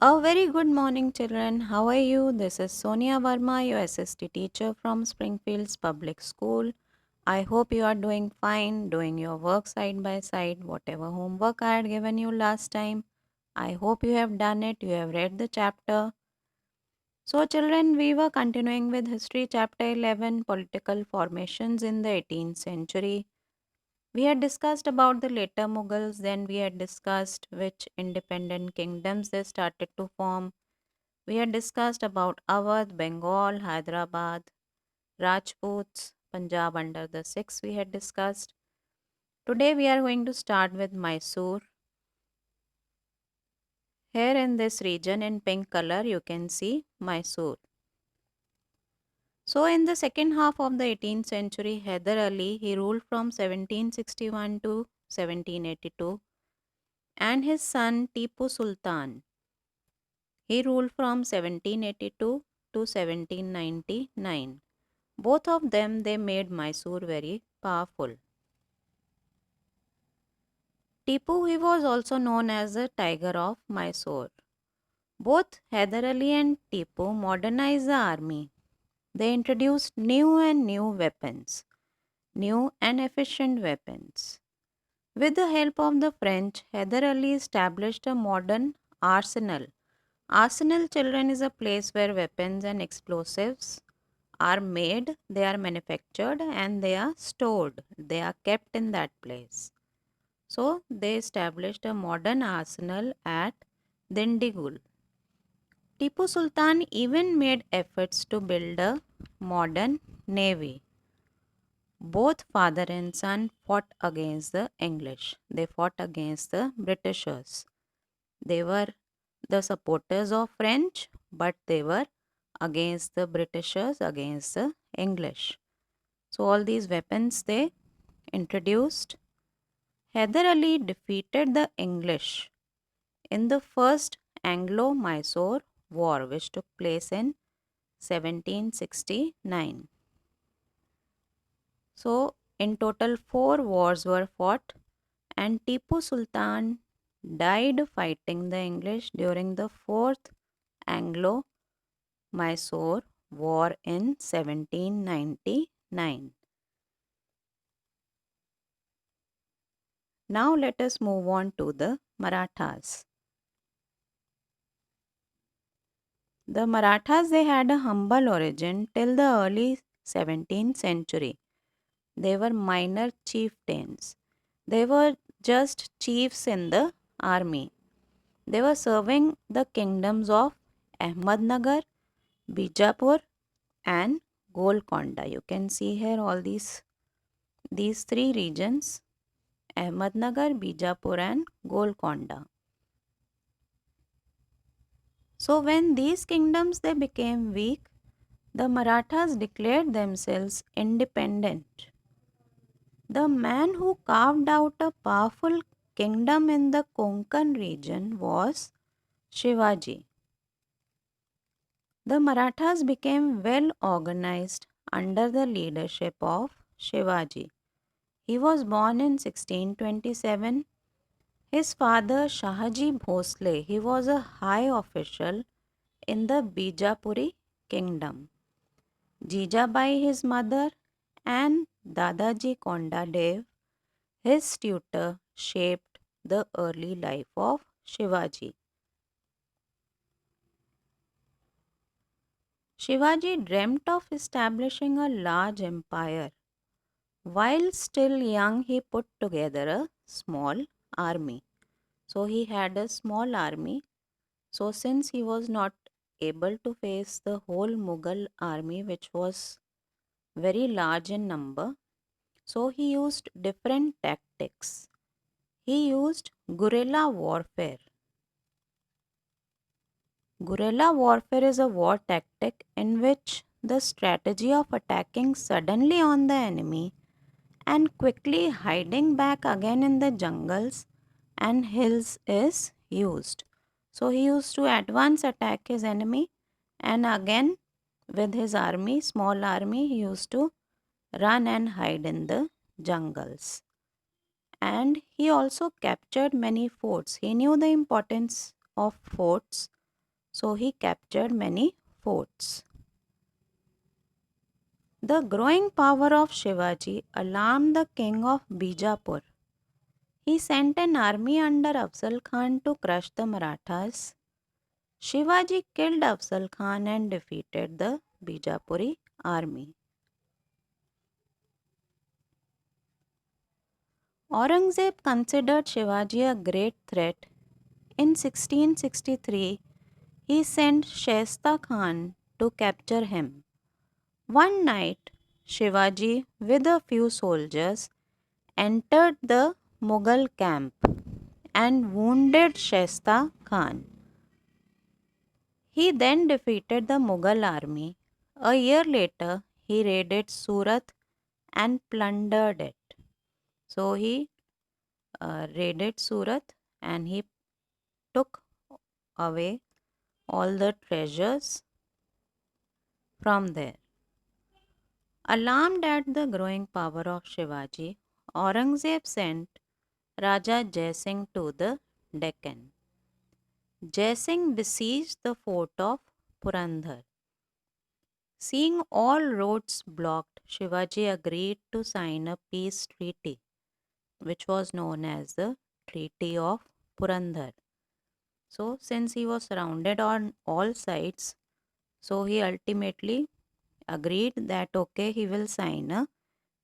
A very good morning, children. How are you? This is Sonia Verma, your SST teacher from Springfields Public School. I hope you are doing fine, doing your work side by side, whatever homework I had given you last time. I hope you have done it, you have read the chapter. So, children, we were continuing with History Chapter 11 Political Formations in the 18th Century. We had discussed about the later Mughals, then we had discussed which independent kingdoms they started to form. We had discussed about Awadh, Bengal, Hyderabad, Rajputs, Punjab under the Sikhs we had discussed. Today we are going to start with Mysore. Here in this region in pink color you can see Mysore. So in the second half of the 18th century, Hyder Ali, he ruled from 1761 to 1782, and his son Tipu Sultan, he ruled from 1782 to 1799. Both of them, they made Mysore very powerful. Tipu, he was also known as the Tiger of Mysore. Both Hyder Ali and Tipu modernized the army. They introduced new weapons, new and efficient weapons. With the help of the French, Hyder Ali established a modern arsenal. Arsenal, children, is a place where weapons and explosives are made, they are manufactured, and they are stored. They are kept in that place. So they established a modern arsenal at Dindigul. Tipu Sultan even made efforts to build a modern navy. Both father and son fought against the English. They fought against the Britishers. They were the supporters of French, but they were against the Britishers, against the English. So all these weapons they introduced. Hyder Ali defeated the English in the first Anglo-Mysore War, which took place in 1769. So in total 4 wars were fought, and Tipu Sultan died fighting the English during the fourth Anglo-Mysore War in 1799. Now let us move on to the Marathas. The Marathas, they had a humble origin till the early 17th century. They were minor chieftains. They were just chiefs in the army. They were serving the kingdoms of Ahmednagar, Bijapur, and Golconda. You can see here all these three regions: Ahmednagar, Bijapur, and Golconda. So when these kingdoms they became weak, the Marathas declared themselves independent. The man who carved out a powerful kingdom in the Konkan region was Shivaji. The Marathas became well organized under the leadership of Shivaji. He was born in 1627. His father Shahaji Bhosle, he was a high official in the Bijapuri kingdom. Jijabai, his mother, and Dadaji Kondadev, his tutor, shaped the early life of Shivaji. Shivaji dreamt of establishing a large empire. While still young, he put together a small army. So he had a small army. So since he was not able to face the whole Mughal army, which was very large in number, so he used different tactics. He used guerrilla warfare. Guerrilla warfare is a war tactic in which the strategy of attacking suddenly on the enemy and quickly hiding back again in the jungles and hills is used. So he used to at once attack his enemy, and again with his army, small army, he used to run and hide in the jungles. And he also captured many forts. He knew the importance of forts. So he captured many forts. The growing power of Shivaji alarmed the king of Bijapur. He sent an army under Afzal Khan to crush the Marathas. Shivaji killed Afzal Khan and defeated the Bijapuri army. Aurangzeb considered Shivaji a great threat. In 1663, he sent Shaista Khan to capture him. One night, Shivaji, with a few soldiers, entered the Mughal camp and wounded Shaista Khan. He then defeated the Mughal army. A year later, he raided Surat and plundered it. So he raided Surat and he took away all the treasures from there. Alarmed at the growing power of Shivaji, Aurangzeb sent Raja Jai Singh to the Deccan. Jai Singh besieged the fort of Purandhar. Seeing all roads blocked, Shivaji agreed to sign a peace treaty, which was known as the Treaty of Purandhar. So, since he was surrounded on all sides, so he ultimately agreed that okay, he will sign a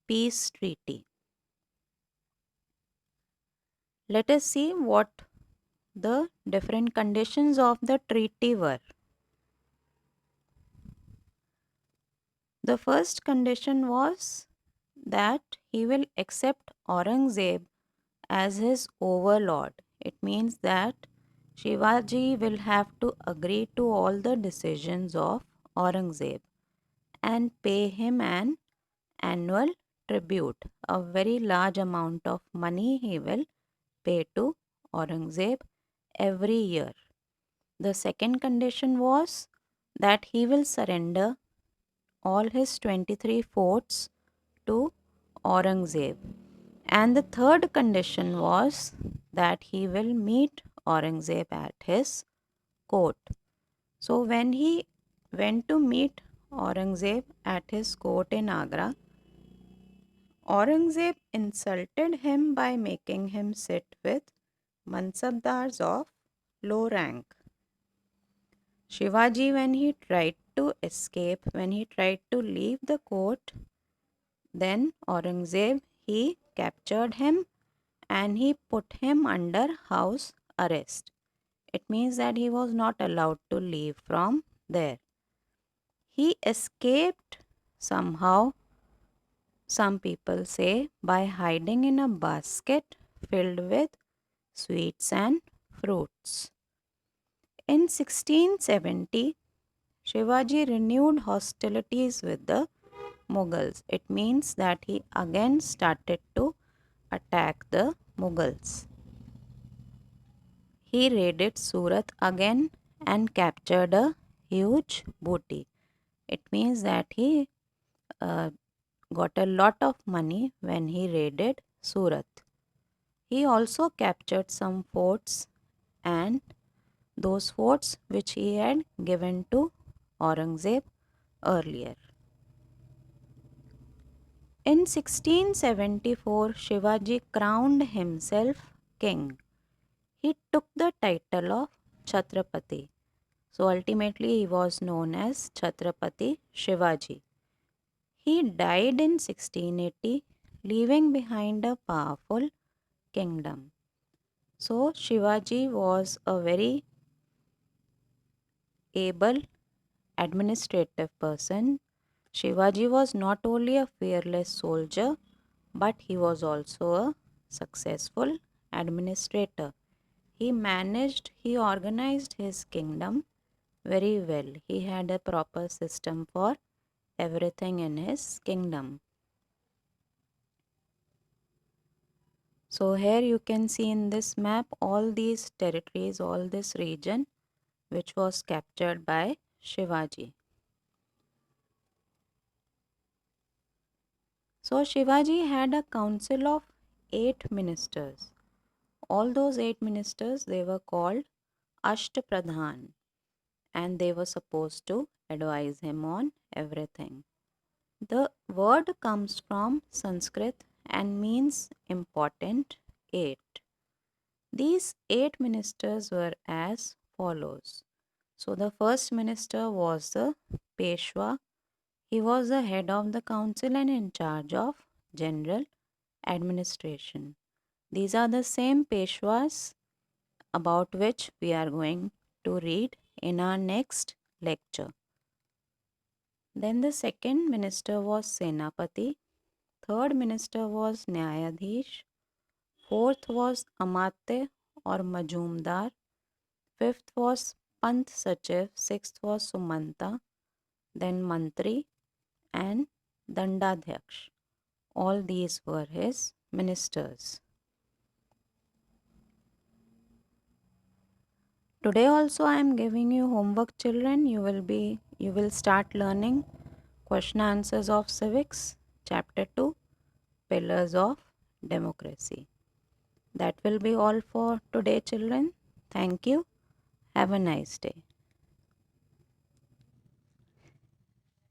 peace treaty. Let us see what the different conditions of the treaty were. The first condition was that he will accept Aurangzeb as his overlord. It means that Shivaji will have to agree to all the decisions of Aurangzeb and pay him an annual tribute. A very large amount of money he will pay to Aurangzeb every year. The second condition was that he will surrender all his 23 forts to Aurangzeb. And the third condition was that he will meet Aurangzeb at his court. So when he went to meet Aurangzeb at his court in Agra, Aurangzeb insulted him by making him sit with mansabdars of low rank. Shivaji, when he tried to escape, when he tried to leave the court, then Aurangzeb, he captured him and he put him under house arrest. It means that he was not allowed to leave from there. He escaped somehow, some people say, by hiding in a basket filled with sweets and fruits. In 1670, Shivaji renewed hostilities with the Mughals. It means that he again started to attack the Mughals. He raided Surat again and captured a huge booty. It means that he got a lot of money when he raided Surat. He also captured some forts and those forts which he had given to Aurangzeb earlier. In 1674, Shivaji crowned himself king. He took the title of Chhatrapati. So ultimately, he was known as Chhatrapati Shivaji. He died in 1680, leaving behind a powerful kingdom. So Shivaji was a very able administrative person. Shivaji was not only a fearless soldier, but he was also a successful administrator. He organized his kingdom very well. He had a proper system for everything in his kingdom. So here you can see in this map all these territories, all this region which was captured by Shivaji. So Shivaji had a council of 8 ministers. All those 8 ministers, they were called Ashtapradhan. and they were supposed to advise him on everything. The word comes from Sanskrit and means important eight. These eight ministers were as follows. So the first minister was the Peshwa. He was the head of the council and in charge of general administration. These are the same Peshwas about which we are going to read in our next lecture. Then the second minister was Senapati, third minister was Nyayadhish, fourth was Amatya or Majumdar, fifth was Pant Sachiv, sixth was Sumanta, then Mantri and Dandadhyaksh. All these were his ministers. Today also I am giving you homework, children. You will start learning question answers of civics, chapter 2, pillars of democracy. That will be all for today, children. Thank you. Have a nice day.